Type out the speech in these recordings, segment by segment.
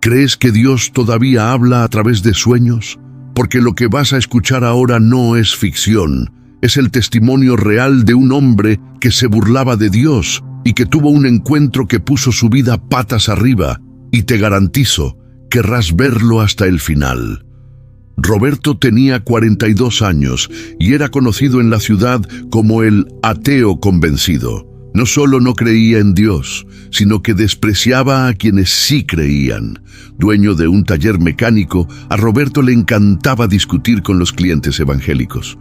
¿Crees que Dios todavía habla a través de sueños? Porque lo que vas a escuchar ahora no es ficción, es el testimonio real de un hombre que se burlaba de Dios y que tuvo un encuentro que puso su vida patas arriba, y te garantizo, querrás verlo hasta el final. Roberto tenía 42 años y era conocido en la ciudad como el ateo convencido. No solo no creía en Dios, sino que despreciaba a quienes sí creían. Dueño de un taller mecánico, a Roberto le encantaba discutir con los clientes evangélicos.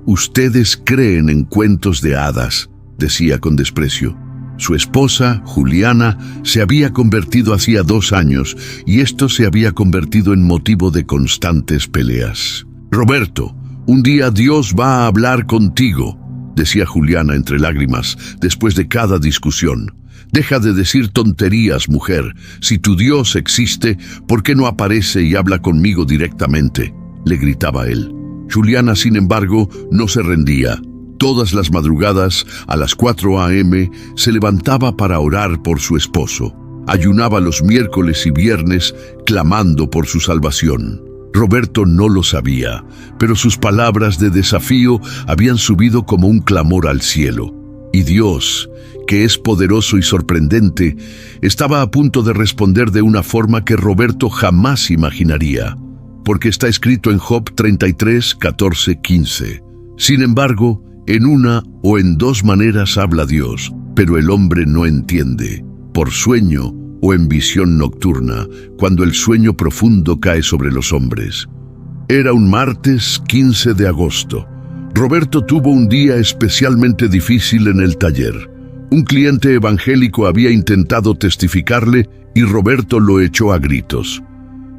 «Ustedes creen en cuentos de hadas», decía con desprecio. Su esposa, Juliana, se había convertido hacía 2 años y esto se había convertido en motivo de constantes peleas. «Roberto, un día Dios va a hablar contigo», decía Juliana entre lágrimas después de cada discusión. «Deja de decir tonterías, mujer. Si tu Dios existe, ¿por qué no aparece y habla conmigo directamente?», le gritaba él. Juliana, sin embargo, no se rendía. Todas las madrugadas, a las 4 a.m., se levantaba para orar por su esposo. Ayunaba los miércoles y viernes, clamando por su salvación. Roberto no lo sabía, pero sus palabras de desafío habían subido como un clamor al cielo. Y Dios, que es poderoso y sorprendente, estaba a punto de responder de una forma que Roberto jamás imaginaría. Porque está escrito en Job 33, 14, 15. Sin embargo, en una o en 2 maneras habla Dios, pero el hombre no entiende, por sueño o en visión nocturna, cuando el sueño profundo cae sobre los hombres. Era un martes 15 de agosto. Roberto tuvo un día especialmente difícil en el taller. Un cliente evangélico había intentado testificarle y Roberto lo echó a gritos.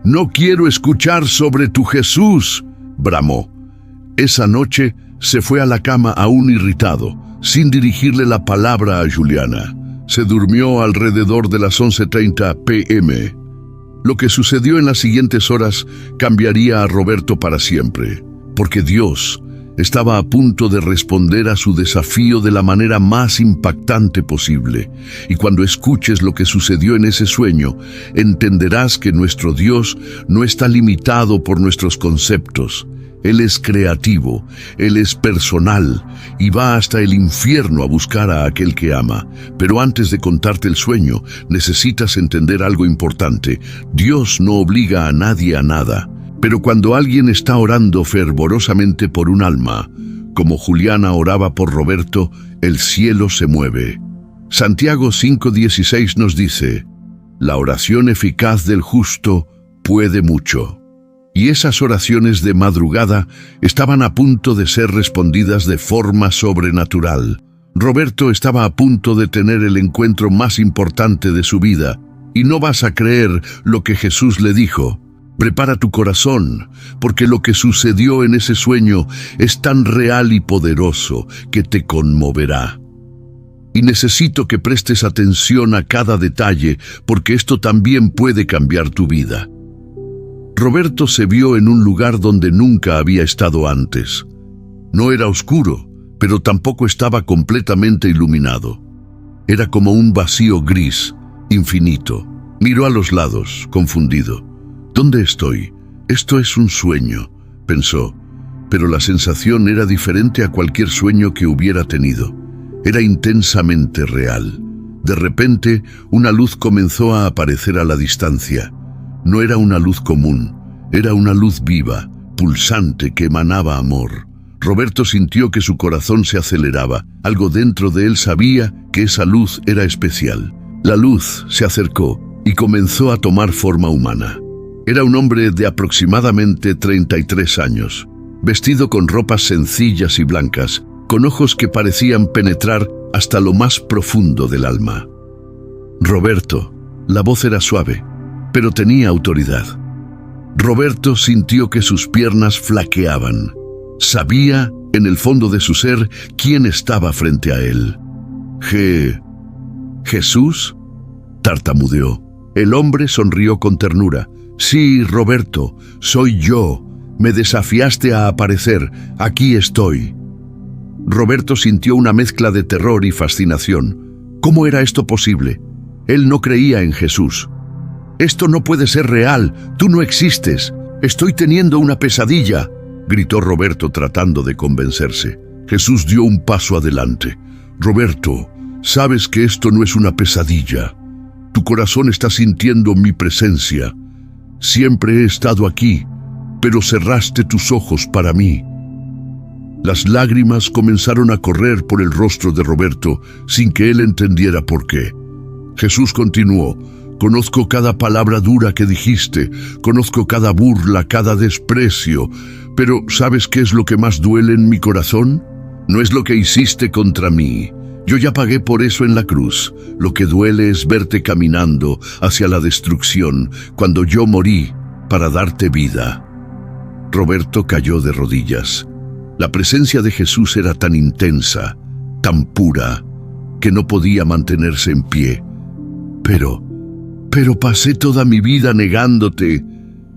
«No quiero escuchar sobre tu Jesús», bramó. Esa noche se fue a la cama aún irritado, sin dirigirle la palabra a Juliana. Se durmió alrededor de las 11:30 p.m. Lo que sucedió en las siguientes horas cambiaría a Roberto para siempre, porque Dios estaba a punto de responder a su desafío de la manera más impactante posible. Y cuando escuches lo que sucedió en ese sueño, entenderás que nuestro Dios no está limitado por nuestros conceptos. Él es creativo, Él es personal y va hasta el infierno a buscar a aquel que ama. Pero antes de contarte el sueño, necesitas entender algo importante. Dios no obliga a nadie a nada. Pero cuando alguien está orando fervorosamente por un alma, como Juliana oraba por Roberto, el cielo se mueve. Santiago 5:16 nos dice: «La oración eficaz del justo puede mucho». Y esas oraciones de madrugada estaban a punto de ser respondidas de forma sobrenatural. Roberto estaba a punto de tener el encuentro más importante de su vida, y no vas a creer lo que Jesús le dijo. Prepara tu corazón, porque lo que sucedió en ese sueño es tan real y poderoso que te conmoverá. Y necesito que prestes atención a cada detalle, porque esto también puede cambiar tu vida. Roberto se vio en un lugar donde nunca había estado antes. No era oscuro, pero tampoco estaba completamente iluminado. Era como un vacío gris, infinito. Miró a los lados, confundido. «¿Dónde estoy? Esto es un sueño», pensó, pero la sensación era diferente a cualquier sueño que hubiera tenido. Era intensamente real. De repente, una luz comenzó a aparecer a la distancia. No era una luz común, era una luz viva, pulsante, que emanaba amor. Roberto sintió que su corazón se aceleraba. Algo dentro de él sabía que esa luz era especial. La luz se acercó y comenzó a tomar forma humana. Era un hombre de aproximadamente 33 años, vestido con ropas sencillas y blancas, con ojos que parecían penetrar hasta lo más profundo del alma. «Roberto», la voz era suave, pero tenía autoridad. Roberto sintió que sus piernas flaqueaban. Sabía, en el fondo de su ser, quién estaba frente a él. «¿Jesús?», tartamudeó. El hombre sonrió con ternura. «Sí, Roberto, soy yo. Me desafiaste a aparecer. Aquí estoy». Roberto sintió una mezcla de terror y fascinación. ¿Cómo era esto posible? Él no creía en Jesús. «Esto no puede ser real, tú no existes, estoy teniendo una pesadilla», gritó Roberto tratando de convencerse. Jesús dio un paso adelante. «Roberto, sabes que esto no es una pesadilla. Tu corazón está sintiendo mi presencia. Siempre he estado aquí, pero cerraste tus ojos para mí». Las lágrimas comenzaron a correr por el rostro de Roberto sin que él entendiera por qué. Jesús continuó: «Conozco cada palabra dura que dijiste, conozco cada burla, cada desprecio, pero ¿sabes qué es lo que más duele en mi corazón? No es lo que hiciste contra mí. Yo ya pagué por eso en la cruz. Lo que duele es verte caminando hacia la destrucción cuando yo morí para darte vida». Roberto cayó de rodillas. La presencia de Jesús era tan intensa, tan pura, que no podía mantenerse en pie. Pero pasé toda mi vida negándote.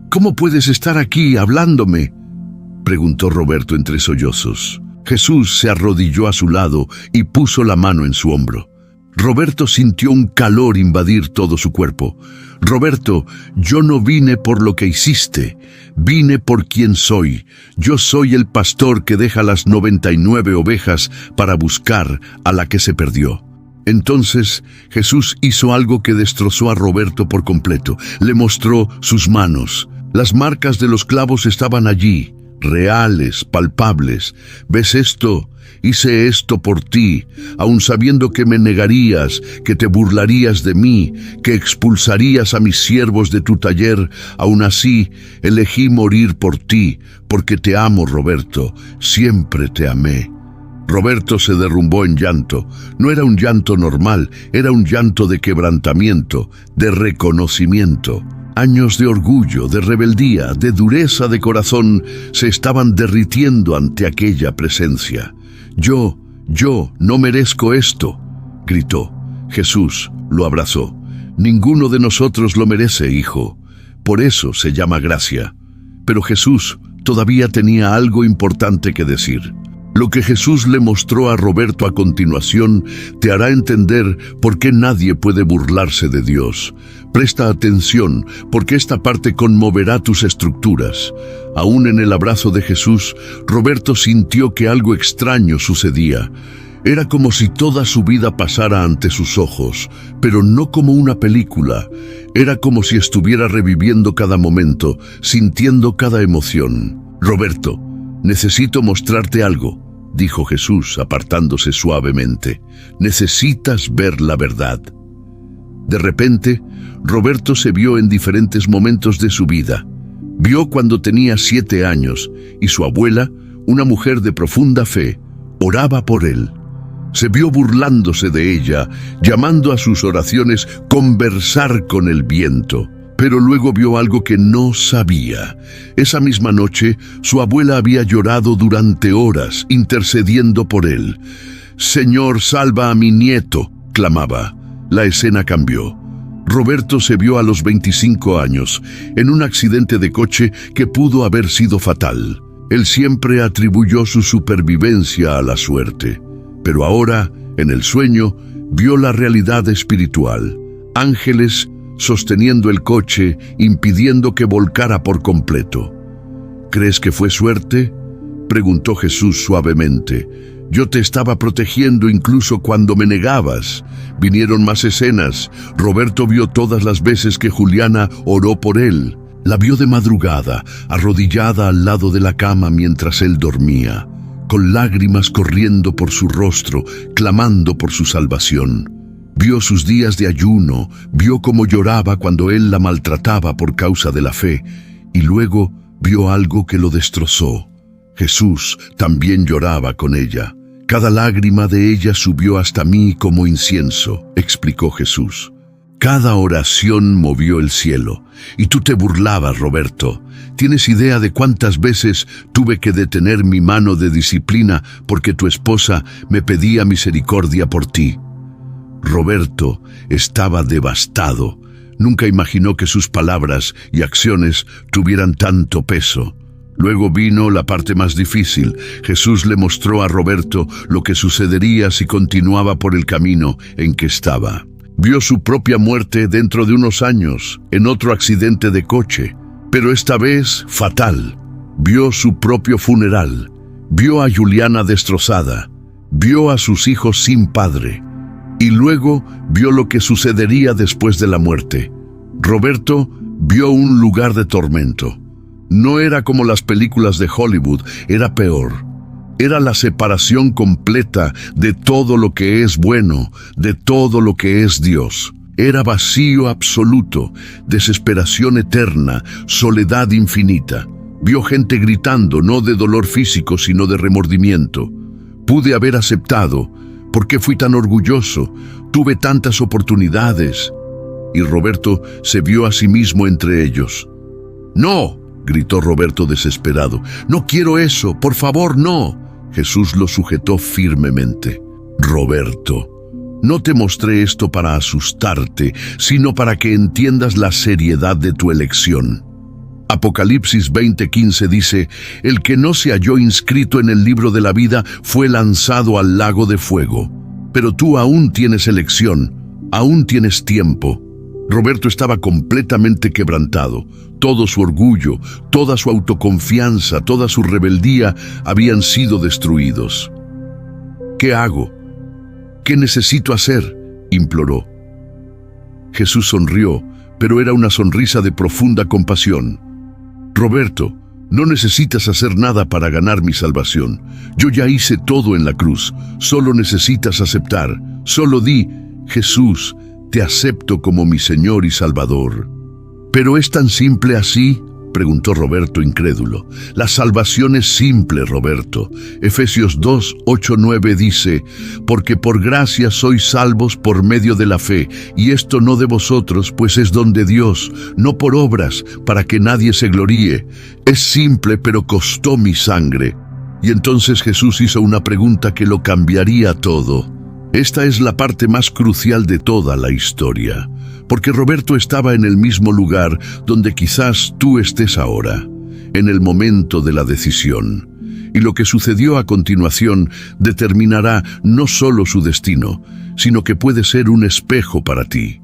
¿Cómo puedes estar aquí hablándome?», preguntó Roberto entre sollozos. Jesús se arrodilló a su lado y puso la mano en su hombro. Roberto sintió un calor invadir todo su cuerpo. «Roberto, yo no vine por lo que hiciste, vine por quien soy. Yo soy el pastor que deja las 99 ovejas para buscar a la que se perdió». Entonces Jesús hizo algo que destrozó a Roberto por completo. Le mostró sus manos. Las marcas de los clavos estaban allí, reales, palpables. «¿Ves esto? Hice esto por ti, aun sabiendo que me negarías, que te burlarías de mí, que expulsarías a mis siervos de tu taller. Aun así, elegí morir por ti, porque te amo, Roberto, siempre te amé». Roberto se derrumbó en llanto. No era un llanto normal, era un llanto de quebrantamiento, de reconocimiento. Años de orgullo, de rebeldía, de dureza de corazón se estaban derritiendo ante aquella presencia. Yo no merezco esto», gritó. Jesús lo abrazó. «Ninguno de nosotros lo merece, hijo. Por eso se llama gracia». Pero Jesús todavía tenía algo importante que decir. Lo que Jesús le mostró a Roberto a continuación te hará entender por qué nadie puede burlarse de Dios. Presta atención, porque esta parte conmoverá tus estructuras. Aún en el abrazo de Jesús, Roberto sintió que algo extraño sucedía. Era como si toda su vida pasara ante sus ojos, pero no como una película. Era como si estuviera reviviendo cada momento, sintiendo cada emoción. «Roberto, necesito mostrarte algo», dijo Jesús apartándose suavemente. «Necesitas ver la verdad». De repente, Roberto se vio en diferentes momentos de su vida. Vio cuando tenía 7 años y su abuela, una mujer de profunda fe, oraba por él. Se vio burlándose de ella, llamando a sus oraciones conversar con el viento. Pero luego vio algo que no sabía. Esa misma noche, su abuela había llorado durante horas, intercediendo por él. «Señor, salva a mi nieto», clamaba. La escena cambió. Roberto se vio a los 25 años, en un accidente de coche que pudo haber sido fatal. Él siempre atribuyó su supervivencia a la suerte. Pero ahora, en el sueño, vio la realidad espiritual. Ángeles sosteniendo el coche, impidiendo que volcara por completo. «¿Crees que fue suerte?», preguntó Jesús suavemente. «Yo te estaba protegiendo incluso cuando me negabas». Vinieron más escenas. Roberto vio todas las veces que Juliana oró por él. La vio de madrugada, arrodillada al lado de la cama mientras él dormía, con lágrimas corriendo por su rostro, clamando por su salvación. Vio sus días de ayuno, vio cómo lloraba cuando él la maltrataba por causa de la fe, y luego vio algo que lo destrozó. Jesús también lloraba con ella. «Cada lágrima de ella subió hasta mí como incienso», explicó Jesús. «Cada oración movió el cielo. Y tú te burlabas, Roberto. ¿Tienes idea de cuántas veces tuve que detener mi mano de disciplina porque tu esposa me pedía misericordia por ti?» Roberto estaba devastado. Nunca imaginó que sus palabras y acciones tuvieran tanto peso. Luego vino la parte más difícil. Jesús le mostró a Roberto lo que sucedería si continuaba por el camino en que estaba. Vio su propia muerte dentro de unos años, en otro accidente de coche, pero esta vez fatal. Vio su propio funeral, vio a Juliana destrozada, vio a sus hijos sin padre, y luego vio lo que sucedería después de la muerte. Roberto vio un lugar de tormento. No era como las películas de Hollywood, era peor. Era la separación completa de todo lo que es bueno, de todo lo que es Dios. Era vacío absoluto, desesperación eterna, soledad infinita. Vio gente gritando, no de dolor físico, sino de remordimiento. Pude haber aceptado. ¿Por qué fui tan orgulloso? Tuve tantas oportunidades. Y Roberto se vio a sí mismo entre ellos. ¡No!, gritó Roberto desesperado. ¡No quiero eso! ¡Por favor, no! Jesús lo sujetó firmemente. Roberto, no te mostré esto para asustarte, sino para que entiendas la seriedad de tu elección. Apocalipsis 20:15 dice: el que no se halló inscrito en el libro de la vida fue lanzado al lago de fuego. Pero tú aún tienes elección, aún tienes tiempo. Roberto estaba completamente quebrantado. Todo su orgullo, toda su autoconfianza, toda su rebeldía habían sido destruidos. ¿Qué hago? ¿Qué necesito hacer?, imploró. Jesús sonrió, pero era una sonrisa de profunda compasión. Roberto, no necesitas hacer nada para ganar mi salvación. Yo ya hice todo en la cruz. Solo necesitas aceptar. Solo di: Jesús, te acepto como mi Señor y Salvador. ¿Pero es tan simple así?, preguntó Roberto incrédulo. La salvación es simple, Roberto. Efesios 2:8-9 dice: porque por gracia sois salvos por medio de la fe, y esto no de vosotros, pues es don de Dios, no por obras, para que nadie se gloríe. Es simple, pero costó mi sangre. Y entonces Jesús hizo una pregunta que lo cambiaría todo. Esta es la parte más crucial de toda la historia, porque Roberto estaba en el mismo lugar donde quizás tú estés ahora, en el momento de la decisión. Y lo que sucedió a continuación determinará no solo su destino, sino que puede ser un espejo para ti.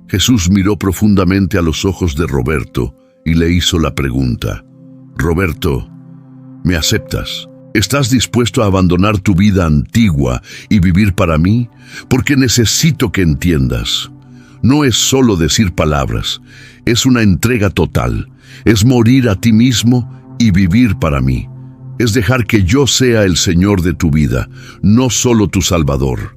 Jesús miró profundamente a los ojos de Roberto y le hizo la pregunta: Roberto, ¿me aceptas? ¿Estás dispuesto a abandonar tu vida antigua y vivir para mí? Porque necesito que entiendas. No es solo decir palabras, es una entrega total. Es morir a ti mismo y vivir para mí. Es dejar que yo sea el Señor de tu vida, no solo tu Salvador.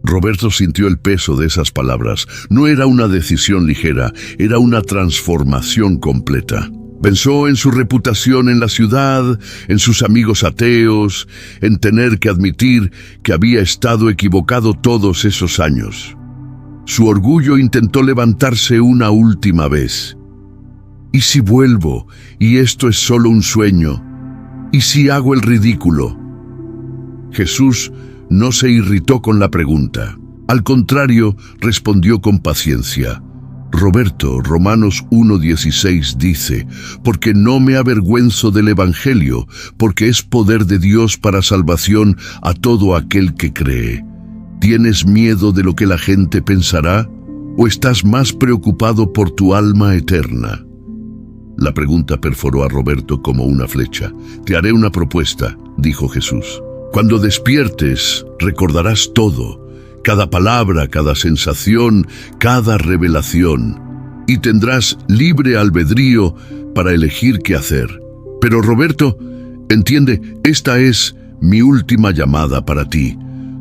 Roberto sintió el peso de esas palabras. No era una decisión ligera, era una transformación completa. Pensó en su reputación en la ciudad, en sus amigos ateos, en tener que admitir que había estado equivocado todos esos años. Su orgullo intentó levantarse una última vez. ¿Y si vuelvo y esto es solo un sueño? ¿Y si hago el ridículo? Jesús no se irritó con la pregunta. Al contrario, respondió con paciencia. Roberto, Romanos 1:16 dice: porque no me avergüenzo del Evangelio, porque es poder de Dios para salvación a todo aquel que cree. ¿Tienes miedo de lo que la gente pensará? ¿O estás más preocupado por tu alma eterna? La pregunta perforó a Roberto como una flecha. Te haré una propuesta, dijo Jesús. Cuando despiertes, recordarás todo. Cada palabra, cada sensación, cada revelación, y tendrás libre albedrío para elegir qué hacer. Pero Roberto, entiende, esta es mi última llamada para ti.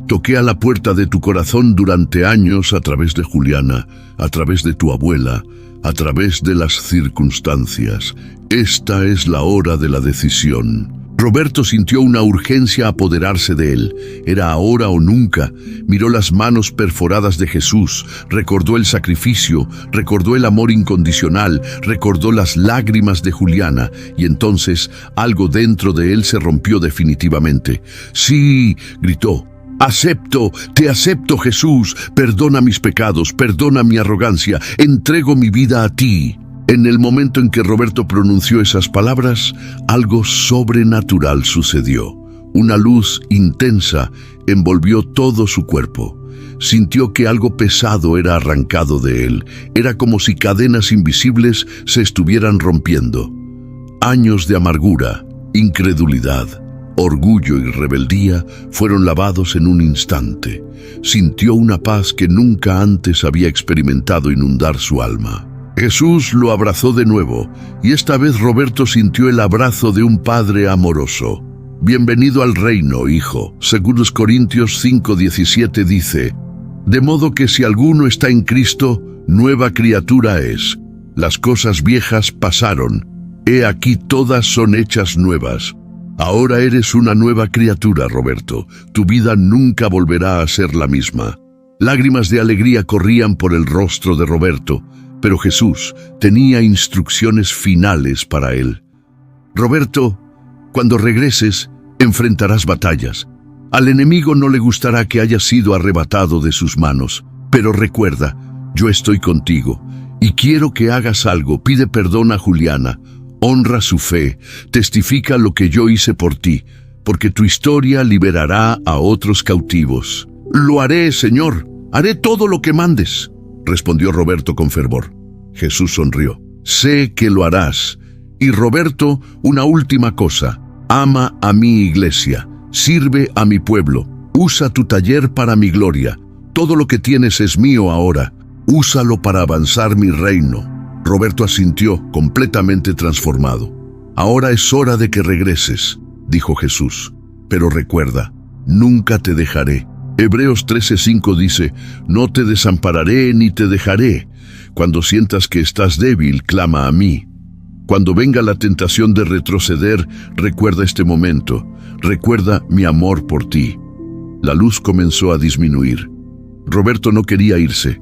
Toqué a la puerta de tu corazón durante años a través de Juliana, a través de tu abuela, a través de las circunstancias. Esta es la hora de la decisión. Roberto sintió una urgencia apoderarse de él. Era ahora o nunca. Miró las manos perforadas de Jesús, recordó el sacrificio, recordó el amor incondicional, recordó las lágrimas de Juliana, y entonces algo dentro de él se rompió definitivamente. ¡Sí!, gritó. Acepto, te acepto, Jesús. Perdona mis pecados, perdona mi arrogancia. Entrego mi vida a ti. En el momento en que Roberto pronunció esas palabras, algo sobrenatural sucedió. Una luz intensa envolvió todo su cuerpo. Sintió que algo pesado era arrancado de él. Era como si cadenas invisibles se estuvieran rompiendo. Años de amargura, incredulidad, orgullo y rebeldía fueron lavados en un instante. Sintió una paz que nunca antes había experimentado inundar su alma. Jesús lo abrazó de nuevo, y esta vez Roberto sintió el abrazo de un padre amoroso. Bienvenido al reino, hijo. 2 Corintios 5:17 dice: de modo que si alguno está en Cristo, nueva criatura es. Las cosas viejas pasaron. He aquí todas son hechas nuevas. Ahora eres una nueva criatura, Roberto. Tu vida nunca volverá a ser la misma. Lágrimas de alegría corrían por el rostro de Roberto, pero Jesús tenía instrucciones finales para él. Roberto, cuando regreses, enfrentarás batallas. Al enemigo no le gustará que hayas sido arrebatado de sus manos, pero recuerda, yo estoy contigo, y quiero que hagas algo. Pide perdón a Juliana, honra su fe, testifica lo que yo hice por ti, porque tu historia liberará a otros cautivos. Lo haré, Señor, haré todo lo que mandes, respondió Roberto con fervor. Jesús sonrió. Sé que lo harás. Y Roberto, una última cosa, ama a mi iglesia, sirve a mi pueblo, usa tu taller para mi gloria. Todo lo que tienes es mío ahora, úsalo para avanzar mi reino. Roberto asintió, completamente transformado. Ahora es hora de que regreses, dijo Jesús. Pero recuerda, nunca te dejaré. Hebreos 13:5 dice, no te desampararé ni te dejaré. Cuando sientas que estás débil, clama a mí. Cuando venga la tentación de retroceder, recuerda este momento. Recuerda mi amor por ti. La luz comenzó a disminuir. Roberto no quería irse.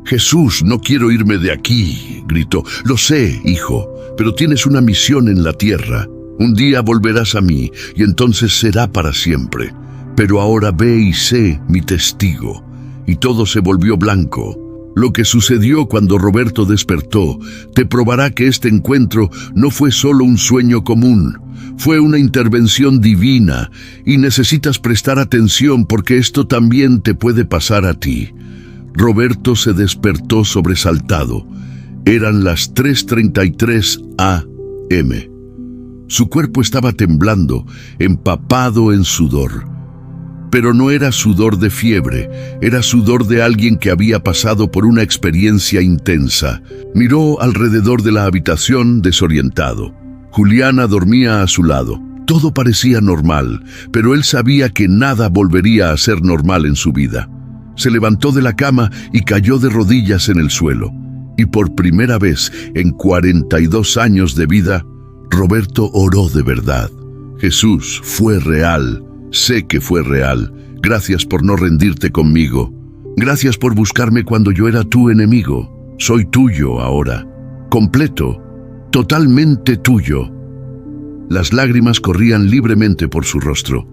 Jesús, no quiero irme de aquí, gritó. Lo sé, hijo, pero tienes una misión en la tierra. Un día volverás a mí, y entonces será para siempre. Pero ahora ve y sé mi testigo. Y todo se volvió blanco. Lo que sucedió cuando Roberto despertó te probará que este encuentro no fue solo un sueño común. Fue una intervención divina, y necesitas prestar atención porque esto también te puede pasar a ti. Roberto se despertó sobresaltado. Eran las 3:33 a.m. Su cuerpo estaba temblando, empapado en sudor. Pero no era sudor de fiebre, era sudor de alguien que había pasado por una experiencia intensa. Miró alrededor de la habitación desorientado. Juliana dormía a su lado. Todo parecía normal, pero él sabía que nada volvería a ser normal en su vida. Se levantó de la cama y cayó de rodillas en el suelo. Y por primera vez en 42 años de vida, Roberto oró de verdad. Jesús, fue real. Sé que fue real. Gracias por no rendirte conmigo. Gracias por buscarme cuando yo era tu enemigo. Soy tuyo ahora. Completo. Totalmente tuyo. Las lágrimas corrían libremente por su rostro.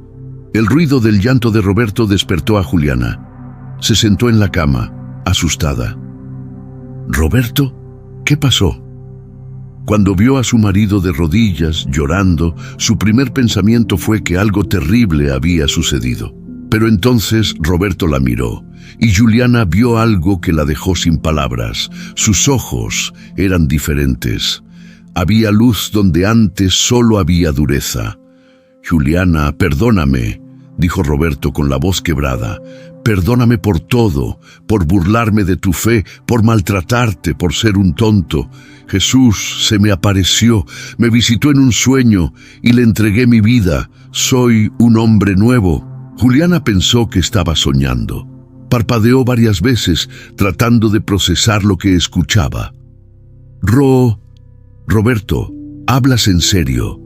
El ruido del llanto de Roberto despertó a Juliana. Se sentó en la cama, asustada. ¿Roberto? ¿Qué pasó? Cuando vio a su marido de rodillas, llorando, su primer pensamiento fue que algo terrible había sucedido. Pero entonces Roberto la miró, y Juliana vio algo que la dejó sin palabras. Sus ojos eran diferentes. Había luz donde antes solo había dureza. Juliana, perdóname, dijo Roberto con la voz quebrada. Perdóname por todo, por burlarme de tu fe, por maltratarte, por ser un tonto. Jesús se me apareció, me visitó en un sueño y le entregué mi vida. Soy un hombre nuevo. Juliana pensó que estaba soñando. Parpadeó varias veces, tratando de procesar lo que escuchaba. Roberto, ¿hablas en serio?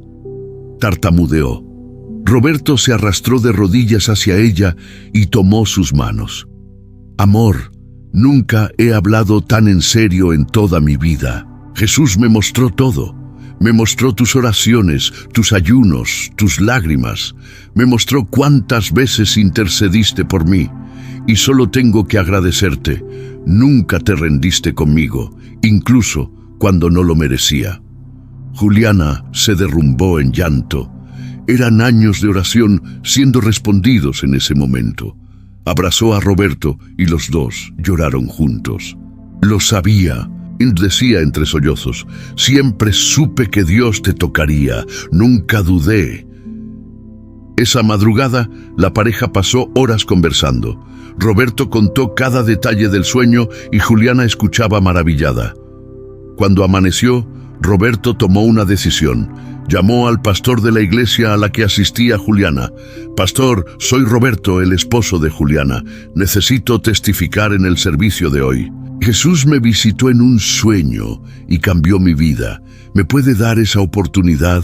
Tartamudeó. Roberto se arrastró de rodillas hacia ella y tomó sus manos. Amor, nunca he hablado tan en serio en toda mi vida. Jesús me mostró todo. Me mostró tus oraciones, tus ayunos, tus lágrimas. Me mostró cuántas veces intercediste por mí. Y solo tengo que agradecerte. Nunca te rendiste conmigo, incluso cuando no lo merecía. Juliana se derrumbó en llanto. Eran años de oración siendo respondidos en ese momento. Abrazó a Roberto y los dos lloraron juntos. Lo sabía, decía entre sollozos. Siempre supe que Dios te tocaría, nunca dudé. Esa madrugada, la pareja pasó horas conversando. Roberto contó cada detalle del sueño y Juliana escuchaba maravillada. Cuando amaneció, Roberto tomó una decisión. Llamó al pastor de la iglesia a la que asistía Juliana. «Pastor, soy Roberto, el esposo de Juliana. Necesito testificar en el servicio de hoy. Jesús me visitó en un sueño y cambió mi vida. ¿Me puede dar esa oportunidad?»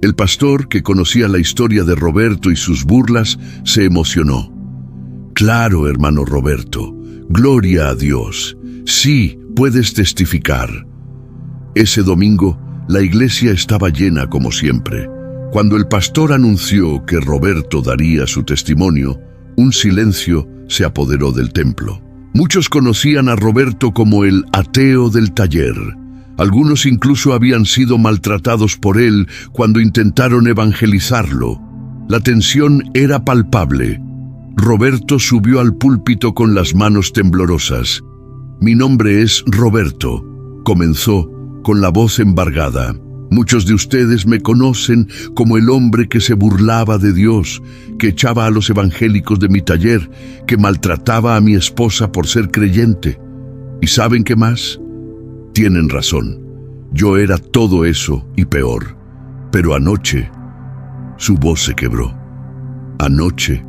El pastor, que conocía la historia de Roberto y sus burlas, se emocionó. «Claro, hermano Roberto. Gloria a Dios. Sí, puedes testificar». Ese domingo, la iglesia estaba llena como siempre. Cuando el pastor anunció que Roberto daría su testimonio, un silencio se apoderó del templo. Muchos conocían a Roberto como el ateo del taller. Algunos incluso habían sido maltratados por él cuando intentaron evangelizarlo. La tensión era palpable. Roberto subió al púlpito con las manos temblorosas. «Mi nombre es Roberto», comenzó con la voz embargada. «Muchos de ustedes me conocen como el hombre que se burlaba de Dios, que echaba a los evangélicos de mi taller, que maltrataba a mi esposa por ser creyente. ¿Y saben qué más? Tienen razón. Yo era todo eso y peor. Pero anoche...» Su voz se quebró. «Anoche,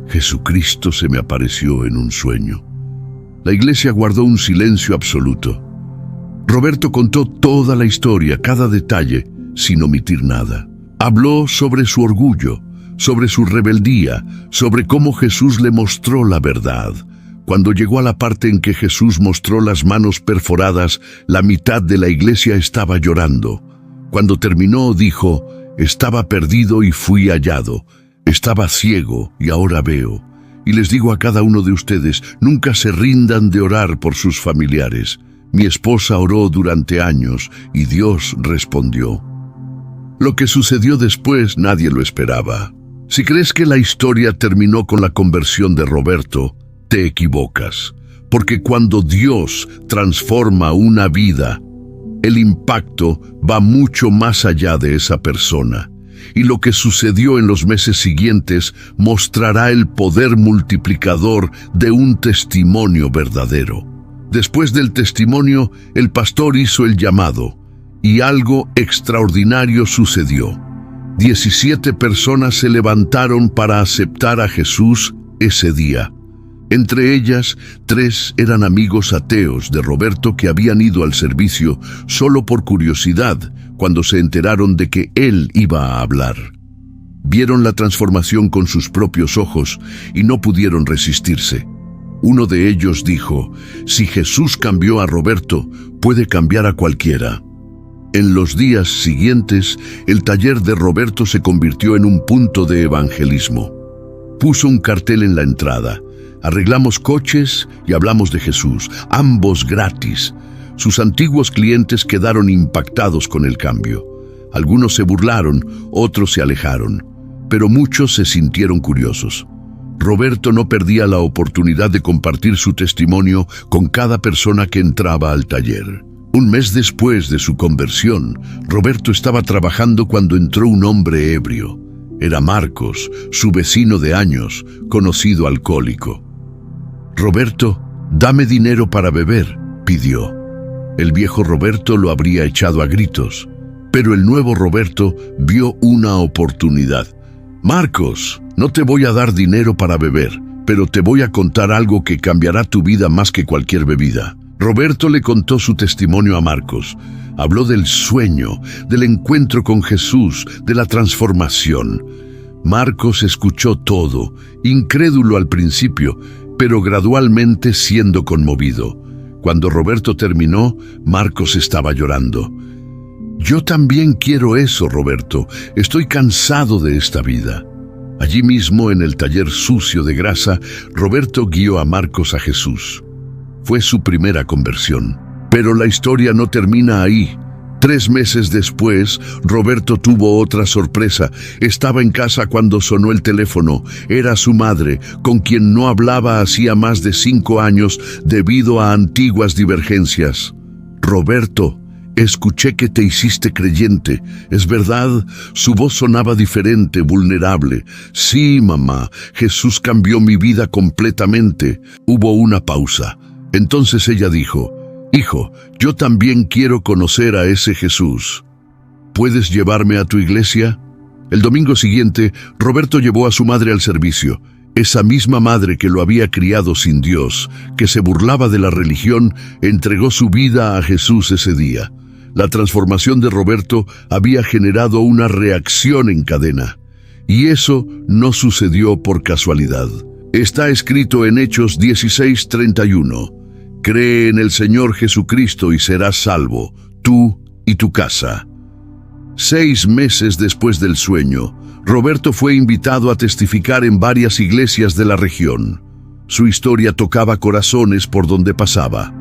Jesucristo se me apareció en un sueño». La iglesia guardó un silencio absoluto. Roberto contó toda la historia, cada detalle, sin omitir nada. Habló sobre su orgullo, sobre su rebeldía, sobre cómo Jesús le mostró la verdad. Cuando llegó a la parte en que Jesús mostró las manos perforadas, la mitad de la iglesia estaba llorando. Cuando terminó, dijo: «Estaba perdido y fui hallado. Estaba ciego y ahora veo». Y les digo a cada uno de ustedes, nunca se rindan de orar por sus familiares. Mi esposa oró durante años y Dios respondió. Lo que sucedió después nadie lo esperaba. Si crees que la historia terminó con la conversión de Roberto, te equivocas. Porque cuando Dios transforma una vida, el impacto va mucho más allá de esa persona. Y lo que sucedió en los meses siguientes mostrará el poder multiplicador de un testimonio verdadero. Después del testimonio, el pastor hizo el llamado, y algo extraordinario sucedió. 17 personas se levantaron para aceptar a Jesús ese día. Entre ellas, 3 eran amigos ateos de Roberto que habían ido al servicio solo por curiosidad cuando se enteraron de que él iba a hablar. Vieron la transformación con sus propios ojos y no pudieron resistirse. Uno de ellos dijo: «Si Jesús cambió a Roberto, puede cambiar a cualquiera». En los días siguientes, el taller de Roberto se convirtió en un punto de evangelismo. Puso un cartel en la entrada: «Arreglamos coches y hablamos de Jesús, ambos gratis». Sus antiguos clientes quedaron impactados con el cambio. Algunos se burlaron, otros se alejaron, pero muchos se sintieron curiosos. Roberto no perdía la oportunidad de compartir su testimonio con cada persona que entraba al taller. Un mes después de su conversión, Roberto estaba trabajando cuando entró un hombre ebrio. Era Marcos, su vecino de años, conocido alcohólico. «Roberto, dame dinero para beber», pidió. El viejo Roberto lo habría echado a gritos, pero el nuevo Roberto vio una oportunidad. «Marcos, no te voy a dar dinero para beber, pero te voy a contar algo que cambiará tu vida más que cualquier bebida». Roberto le contó su testimonio a Marcos. Habló del sueño, del encuentro con Jesús, de la transformación. Marcos escuchó todo, incrédulo al principio, pero gradualmente siendo conmovido. Cuando Roberto terminó, Marcos estaba llorando. «Yo también quiero eso, Roberto. Estoy cansado de esta vida». Allí mismo, en el taller sucio de grasa, Roberto guió a Marcos a Jesús. Fue su primera conversión. Pero la historia no termina ahí. 3 meses después, Roberto tuvo otra sorpresa. Estaba en casa cuando sonó el teléfono. Era su madre, con quien no hablaba hacía más de 5 años debido a antiguas divergencias. «Roberto, escuché que te hiciste creyente. ¿Es verdad?». Su voz sonaba diferente, vulnerable. «Sí, mamá, Jesús cambió mi vida completamente». Hubo una pausa. Entonces ella dijo: «Hijo, yo también quiero conocer a ese Jesús. ¿Puedes llevarme a tu iglesia?». El domingo siguiente, Roberto llevó a su madre al servicio. Esa misma madre que lo había criado sin Dios, que se burlaba de la religión, entregó su vida a Jesús ese día. La transformación de Roberto había generado una reacción en cadena. Y eso no sucedió por casualidad. Está escrito en Hechos 16:31. «Cree en el Señor Jesucristo y serás salvo, tú y tu casa». 6 meses después del sueño, Roberto fue invitado a testificar en varias iglesias de la región. Su historia tocaba corazones por donde pasaba.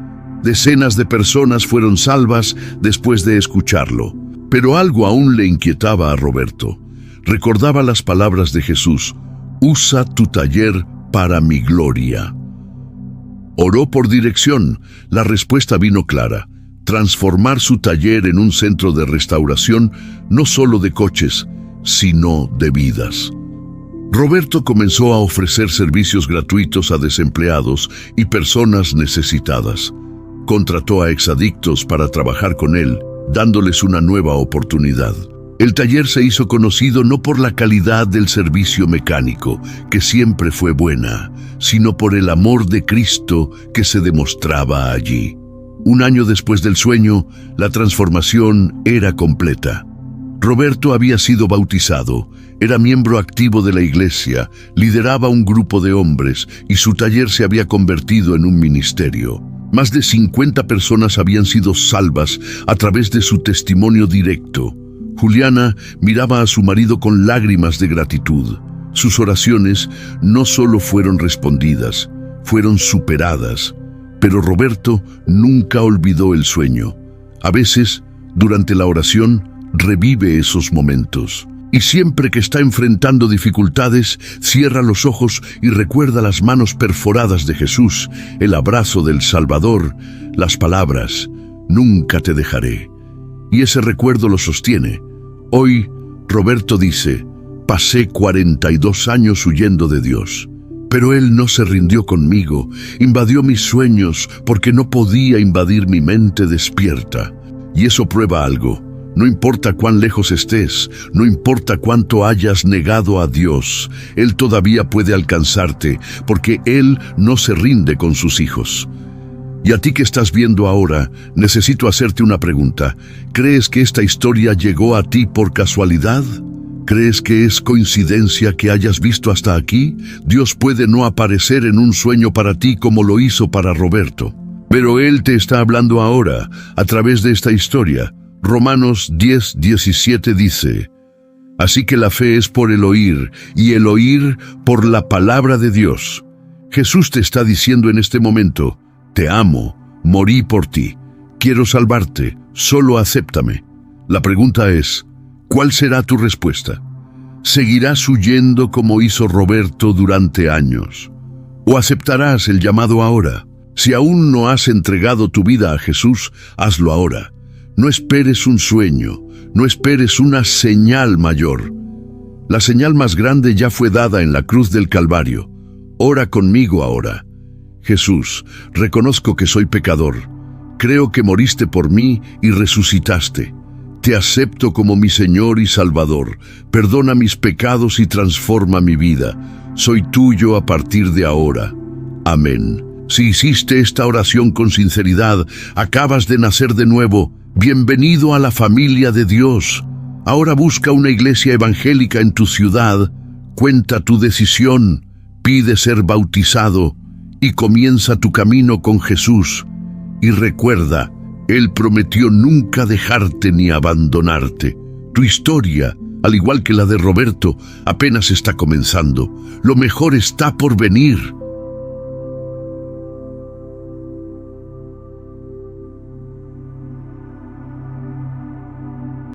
Decenas de personas fueron salvas después de escucharlo. Pero algo aún le inquietaba a Roberto. Recordaba las palabras de Jesús: «Usa tu taller para mi gloria». Oró por dirección. La respuesta vino clara: transformar su taller en un centro de restauración, no solo de coches, sino de vidas. Roberto comenzó a ofrecer servicios gratuitos a desempleados y personas necesitadas. Contrató a exadictos para trabajar con él, dándoles una nueva oportunidad. El taller se hizo conocido no por la calidad del servicio mecánico, que siempre fue buena, sino por el amor de Cristo que se demostraba allí. 1 año después del sueño, la transformación era completa. Roberto había sido bautizado, era miembro activo de la iglesia, lideraba un grupo de hombres y su taller se había convertido en un ministerio. Más de 50 personas habían sido salvas a través de su testimonio directo. Juliana miraba a su marido con lágrimas de gratitud. Sus oraciones no solo fueron respondidas, fueron superadas. Pero Roberto nunca olvidó el sueño. A veces, durante la oración, revive esos momentos. Y siempre que está enfrentando dificultades, cierra los ojos y recuerda las manos perforadas de Jesús, el abrazo del Salvador, las palabras: «Nunca te dejaré». Y ese recuerdo lo sostiene. Hoy, Roberto dice: «Pasé 42 años huyendo de Dios. Pero Él no se rindió conmigo, invadió mis sueños porque no podía invadir mi mente despierta». Y eso prueba algo. No importa cuán lejos estés, no importa cuánto hayas negado a Dios, Él todavía puede alcanzarte, porque Él no se rinde con sus hijos. Y a ti que estás viendo ahora, necesito hacerte una pregunta. ¿Crees que esta historia llegó a ti por casualidad? ¿Crees que es coincidencia que hayas visto hasta aquí? Dios puede no aparecer en un sueño para ti como lo hizo para Roberto. Pero Él te está hablando ahora, a través de esta historia. Romanos 10:17 dice: «Así que la fe es por el oír, y el oír por la palabra de Dios». Jesús te está diciendo en este momento: «Te amo, morí por ti, quiero salvarte, solo acéptame». La pregunta es: ¿cuál será tu respuesta? ¿Seguirás huyendo como hizo Roberto durante años? ¿O aceptarás el llamado ahora? Si aún no has entregado tu vida a Jesús, hazlo ahora. No esperes un sueño, no esperes una señal mayor. La señal más grande ya fue dada en la cruz del Calvario. Ora conmigo ahora. Jesús, reconozco que soy pecador. Creo que moriste por mí y resucitaste. Te acepto como mi Señor y Salvador. Perdona mis pecados y transforma mi vida. Soy tuyo a partir de ahora. Amén. Si hiciste esta oración con sinceridad, acabas de nacer de nuevo. Bienvenido a la familia de Dios. Ahora busca una iglesia evangélica en tu ciudad, cuenta tu decisión, pide ser bautizado y comienza tu camino con Jesús. Y recuerda, Él prometió nunca dejarte ni abandonarte. Tu historia, al igual que la de Roberto, apenas está comenzando. Lo mejor está por venir.